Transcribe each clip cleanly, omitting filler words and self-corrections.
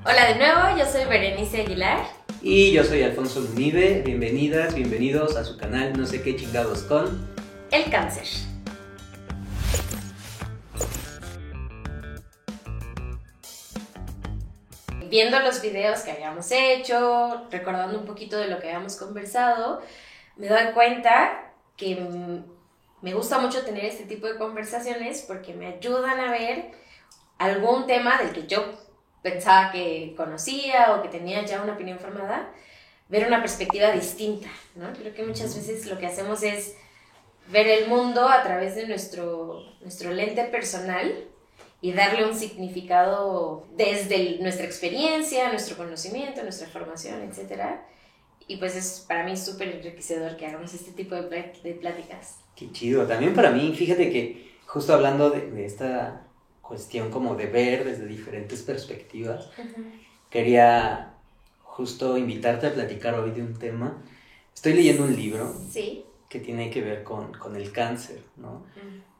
Hola de nuevo, yo soy Berenice Aguilar. Y yo soy Alfonso Munive. Bienvenidas, bienvenidos a su canal No sé qué chingados con El cáncer. Viendo los videos que habíamos hecho, recordando un poquito de lo que habíamos conversado, me doy cuenta que me gusta mucho tener este tipo de conversaciones porque me ayudan a ver algún tema del que yo pensaba que conocía o que tenía ya una opinión formada, ver una perspectiva distinta, ¿no? Creo que muchas veces lo que hacemos es ver el mundo a través de nuestro lente personal y darle un significado desde nuestra experiencia, nuestro conocimiento, nuestra formación, etc. Y pues es para mí súper enriquecedor que hagamos este tipo de pláticas. Qué chido. También para mí, fíjate que justo hablando de esta cuestión como de ver desde diferentes perspectivas, quería justo invitarte a platicar hoy de un tema. Estoy leyendo un libro que tiene que ver con el cáncer, ¿no?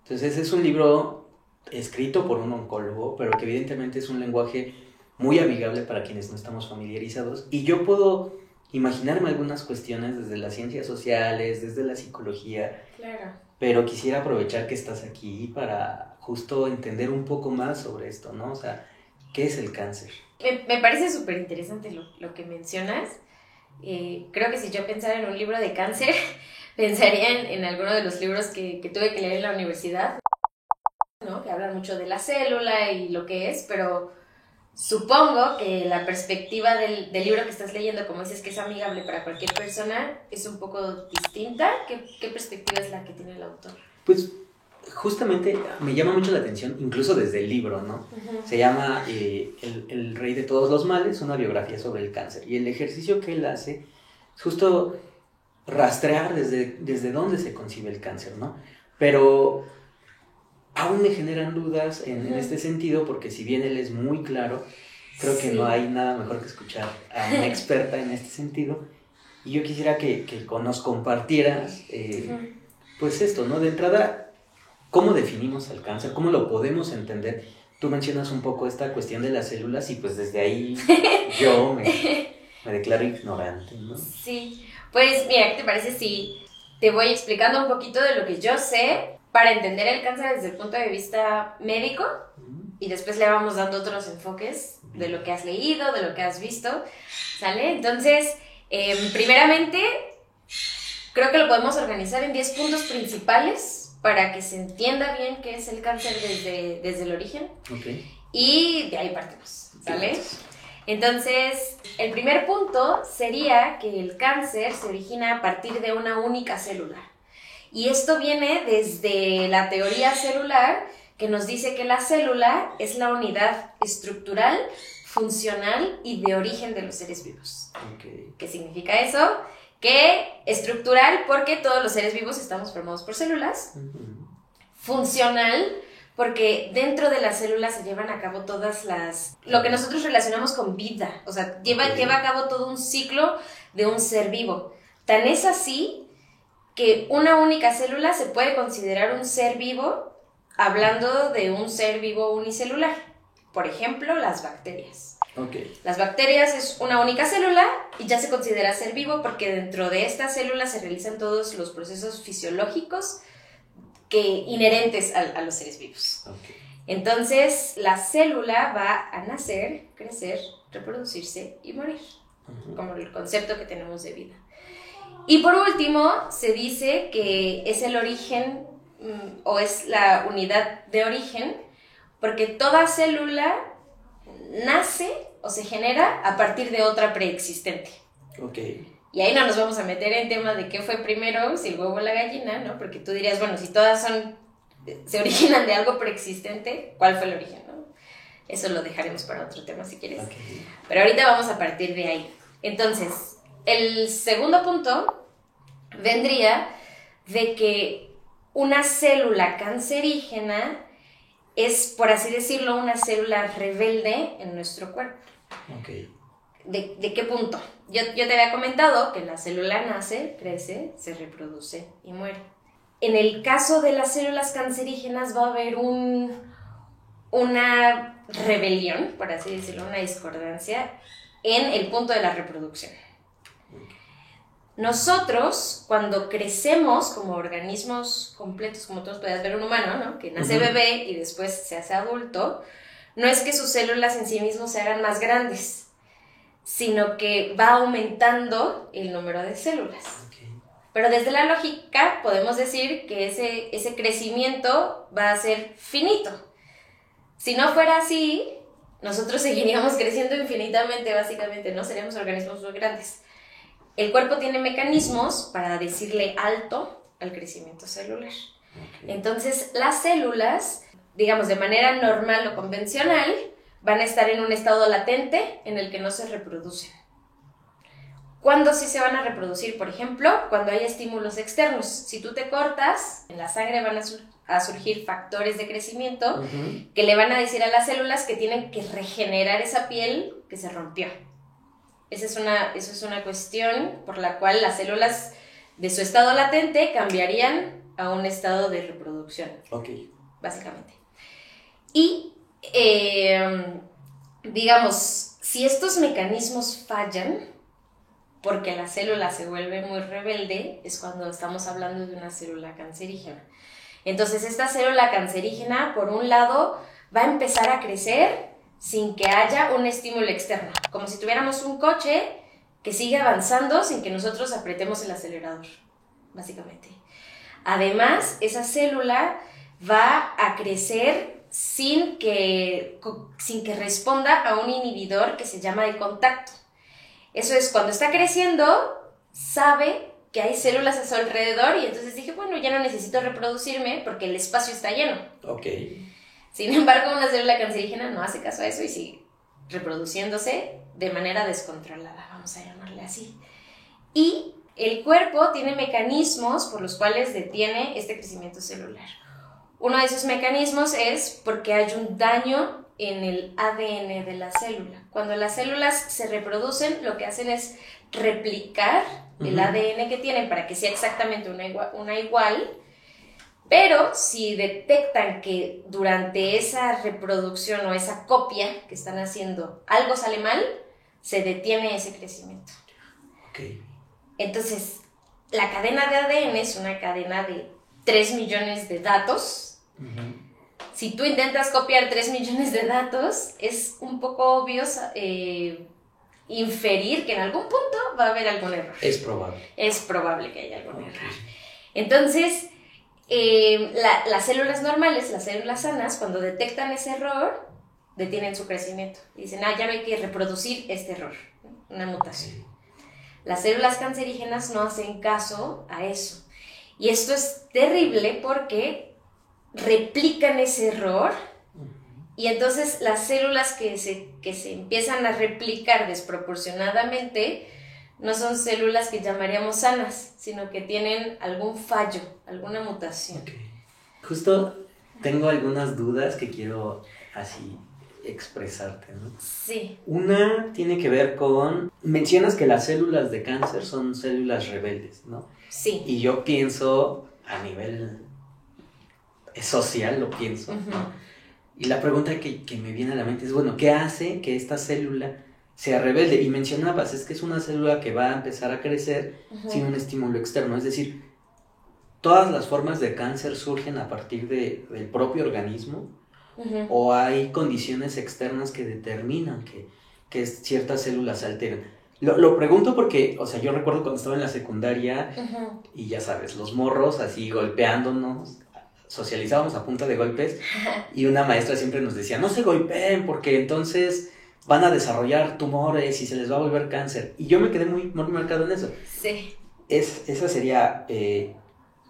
Entonces es un libro escrito por un oncólogo, pero que evidentemente es un lenguaje muy amigable para quienes no estamos familiarizados. Y yo puedo imaginarme algunas cuestiones desde las ciencias sociales, desde la psicología. Claro. Pero quisiera aprovechar que estás aquí para justo entender un poco más sobre esto, ¿no? O sea, ¿qué es el cáncer? Me parece súper interesante lo que mencionas. Creo que si yo pensara en un libro de cáncer, pensaría en alguno de los libros que tuve que leer en la universidad, ¿no? Que hablan mucho de la célula y lo que es, pero supongo que la perspectiva del libro que estás leyendo, como dices que es amigable para cualquier persona, es un poco distinta. ¿Qué perspectiva es la que tiene el autor? Pues justamente me llama mucho la atención, incluso desde el libro, ¿no? Se llama el Rey de todos los males, una biografía sobre el cáncer. Y el ejercicio que él hace es justo rastrear desde dónde se concibe el cáncer, ¿no? Pero aún me generan dudas en este sentido, porque si bien él es muy claro, creo que no hay nada mejor que escuchar a una experta en este sentido. Y yo quisiera que nos compartieras, pues esto, ¿no? De entrada, ¿cómo definimos el cáncer? ¿Cómo lo podemos entender? Tú mencionas un poco esta cuestión de las células y pues desde ahí yo me declaro ignorante, ¿no? Sí, pues mira, ¿qué te parece si te voy explicando un poquito de lo que yo sé para entender el cáncer desde el punto de vista médico y después le vamos dando otros enfoques de lo que has leído, de lo que has visto, ¿sale? Entonces, primeramente, creo que lo podemos organizar en 10 puntos principales para que se entienda bien qué es el cáncer desde el origen. Okay. Y de ahí partimos, ¿sale? Entonces, el primer punto sería que el cáncer se origina a partir de una única célula. Y esto viene desde la teoría celular, que nos dice que la célula es la unidad estructural, funcional y de origen de los seres vivos. Okay. ¿Qué significa eso? Que estructural porque todos los seres vivos estamos formados por células. Funcional porque dentro de las células se llevan a cabo lo que nosotros relacionamos con vida, o sea, lleva a cabo todo un ciclo de un ser vivo. Tan es así que una única célula se puede considerar un ser vivo hablando de un ser vivo unicelular. Por ejemplo, las bacterias. Okay. Las bacterias es una única célula y ya se considera ser vivo porque dentro de esta célula se realizan todos los procesos fisiológicos inherentes a los seres vivos. Okay. Entonces, la célula va a nacer, crecer, reproducirse y morir, como el concepto que tenemos de vida. Y por último, se dice que es el origen o es la unidad de origen porque toda célula nace o se genera a partir de otra preexistente. Okay. Y ahí no nos vamos a meter en tema de qué fue primero, si el huevo o la gallina, ¿no? Porque tú dirías, bueno, si todas se originan de algo preexistente, ¿cuál fue el origen, no? Eso lo dejaremos para otro tema si quieres. Okay. Pero ahorita vamos a partir de ahí. Entonces, el segundo punto vendría de que una célula cancerígena es, por así decirlo, una célula rebelde en nuestro cuerpo. Okay. ¿De qué punto? Yo te había comentado que la célula nace, crece, se reproduce y muere. En el caso de las células cancerígenas va a haber una rebelión, por así decirlo, una discordancia en el punto de la reproducción. Nosotros, cuando crecemos como organismos completos, como todos podías ver un humano, ¿no? Que nace bebé y después se hace adulto, no es que sus células en sí mismos se hagan más grandes, sino que va aumentando el número de células. Pero desde la lógica podemos decir que ese crecimiento va a ser finito. Si no fuera así, nosotros seguiríamos creciendo infinitamente, básicamente, ¿no? Seríamos organismos muy grandes. El cuerpo tiene mecanismos para decirle alto al crecimiento celular. Entonces, las células, digamos, de manera normal o convencional, van a estar en un estado latente en el que no se reproducen. ¿Cuándo sí se van a reproducir? Por ejemplo, cuando hay estímulos externos. Si tú te cortas, en la sangre van a surgir factores de crecimiento que le van a decir a las células que tienen que regenerar esa piel que se rompió. Esa es una cuestión por la cual las células de su estado latente cambiarían a un estado de reproducción. Básicamente. Y, digamos, si estos mecanismos fallan, porque la célula se vuelve muy rebelde, es cuando estamos hablando de una célula cancerígena. Entonces, esta célula cancerígena, por un lado, va a empezar a crecer sin que haya un estímulo externo, como si tuviéramos un coche que sigue avanzando sin que nosotros apretemos el acelerador, básicamente. Además, esa célula va a crecer sin que responda a un inhibidor que se llama de contacto. Eso es, cuando está creciendo, sabe que hay células a su alrededor y entonces dije, bueno, ya no necesito reproducirme porque el espacio está lleno. Sin embargo, una célula cancerígena no hace caso a eso y sigue reproduciéndose de manera descontrolada, vamos a llamarle así. Y el cuerpo tiene mecanismos por los cuales detiene este crecimiento celular. Uno de esos mecanismos es porque hay un daño en el ADN de la célula. Cuando las células se reproducen, lo que hacen es replicar el ADN que tienen para que sea exactamente una igual. Pero si detectan que durante esa reproducción o esa copia que están haciendo algo sale mal, se detiene ese crecimiento. Entonces, la cadena de ADN es una cadena de 3 millones de datos. Si tú intentas copiar 3 millones de datos, es un poco obvio inferir que en algún punto va a haber algún error. Es probable. Es probable que haya algún error. Entonces, las células normales, las células sanas, cuando detectan ese error, detienen su crecimiento. Y dicen, ya no hay que reproducir este error, una mutación. Las células cancerígenas no hacen caso a eso. Y esto es terrible porque replican ese error y entonces las células que se empiezan a replicar desproporcionadamente no son células que llamaríamos sanas, sino que tienen algún fallo, alguna mutación. Justo tengo algunas dudas que quiero así expresarte, ¿no? Sí. Una tiene que ver con... Mencionas que las células de cáncer son células rebeldes, ¿no? Sí. Y yo pienso a nivel social, lo pienso, ¿no? Y la pregunta que me viene a la mente es, bueno, ¿qué hace que esta célula sea rebelde? Y mencionabas, es que es una célula que va a empezar a crecer sin un estímulo externo, es decir, todas las formas de cáncer surgen a partir del propio organismo, o hay condiciones externas que determinan que ciertas células se alteren. Lo pregunto porque, o sea, yo recuerdo cuando estaba en la secundaria y ya sabes, los morros así golpeándonos, socializábamos a punta de golpes y una maestra siempre nos decía, no se golpeen porque entonces van a desarrollar tumores y se les va a volver cáncer. Y yo me quedé muy marcado en eso. Sí. Esa sería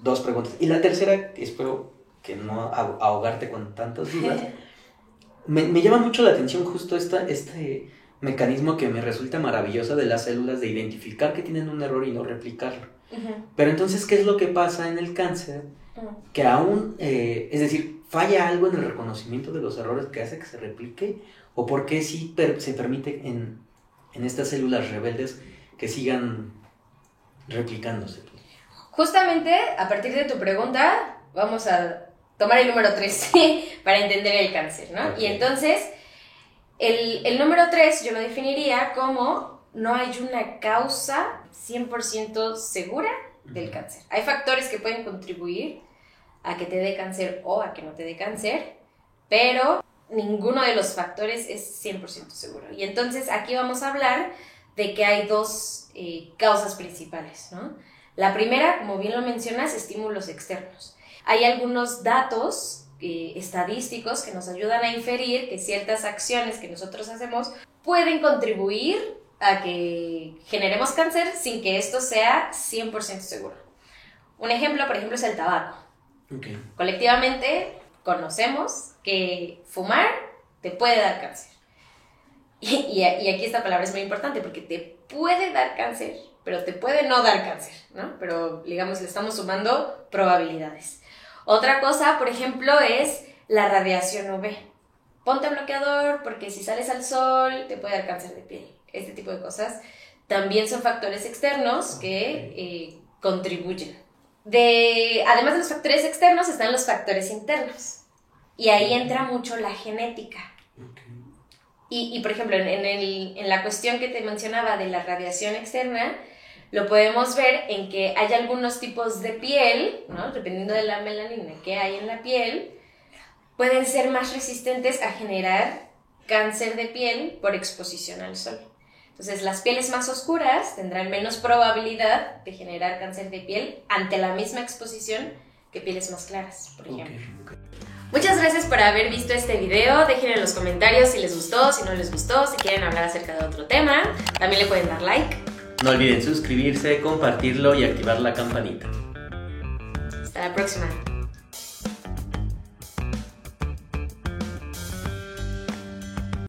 2 preguntas. Y la tercera, espero que no ahogarte con tantas dudas, me llama mucho la atención justo este mecanismo que me resulta maravilloso de las células de identificar que tienen un error y no replicarlo. Pero entonces, ¿qué es lo que pasa en el cáncer? Que aún, es decir, ¿falla algo en el reconocimiento de los errores que hace que se replique? ¿O por qué sí se permite en estas células rebeldes que sigan replicándose? Justamente, a partir de tu pregunta, vamos a tomar el número 3 para entender el cáncer, ¿no? Y entonces, El número 3 yo lo definiría como no hay una causa 100% segura del cáncer. Hay factores que pueden contribuir a que te dé cáncer o a que no te dé cáncer, pero ninguno de los factores es 100% seguro. Y entonces aquí vamos a hablar de que hay dos causas principales, ¿no? La primera, como bien lo mencionas, estímulos externos. Hay algunos datos estadísticos que nos ayudan a inferir que ciertas acciones que nosotros hacemos pueden contribuir a que generemos cáncer sin que esto sea 100% seguro. Un ejemplo, por ejemplo, es el tabaco. Okay. Colectivamente conocemos que fumar te puede dar cáncer. Y aquí esta palabra es muy importante porque te puede dar cáncer, pero te puede no dar cáncer, ¿no? Pero, digamos, le estamos sumando probabilidades. Otra cosa, por ejemplo, es la radiación UV. Ponte bloqueador porque si sales al sol te puede dar cáncer de piel. Este tipo de cosas también son factores externos que contribuyen. Además de los factores externos están los factores internos. Y ahí entra mucho la genética. Y por ejemplo, en la cuestión que te mencionaba de la radiación externa, lo podemos ver en que hay algunos tipos de piel, ¿no? Dependiendo de la melanina que hay en la piel, pueden ser más resistentes a generar cáncer de piel por exposición al sol. Entonces, las pieles más oscuras tendrán menos probabilidad de generar cáncer de piel ante la misma exposición que pieles más claras, por ejemplo. Okay. Muchas gracias por haber visto este video. Dejen en los comentarios si les gustó, si no les gustó, si quieren hablar acerca de otro tema. También le pueden dar like. No olviden suscribirse, compartirlo y activar la campanita. Hasta la próxima.